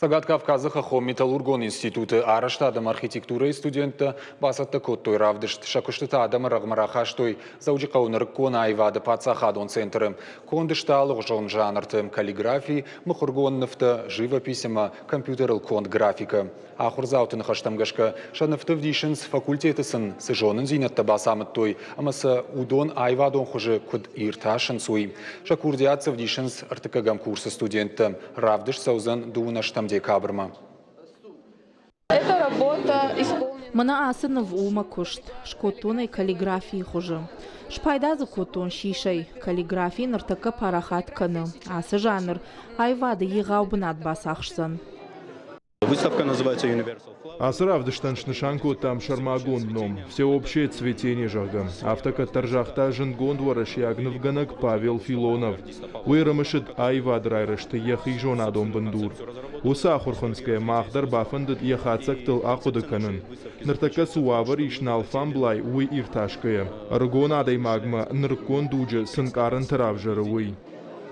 Сагат Кавказы Хахом Металлургон институты арашта адам архитектуры студенты басатты коттой равдышт. Шакуштыта адам рагмарахаштой зауджи қауныр кон айвады пацахадон центры. Кондышталық жон жанрты каллиграфии, махургонныфты живописема, компьютерл конт графика. Ахурзаутын хаштамгашка шаныфты вдишенс факультетысын сыжонын зинетті басамыттой, амасы удон айвадон хуже куд ирташын суй. Шакурдиатсы вдишенс артыкагам курсы студенты. Равдыш саузан дунаштам декабрьма. Эта работа исполнена... Мана асына в ума кушт, шкотуной каллиграфии хуже. Шпайдазы котон шишай, каллиграфии нартака парахат каны. Асы жанр, айвады егаубынат басахшсан. Выставка называется Universal Flower. Асыравдыштаншнышанку там шармагондном, всеобщее цветение жага. Автокат торжахта жингондвараш ягнывганак Павел Филонов. Уйрамышит айвадрайрышты ехи жонадом бандур. Усахурханская махдар бафандыт ехацак тыл акудыканын. Ныртака суавар ишналфам блай уй ирташкая. Аргонадай магма ныркон дуджа сынкарын таравжары уй.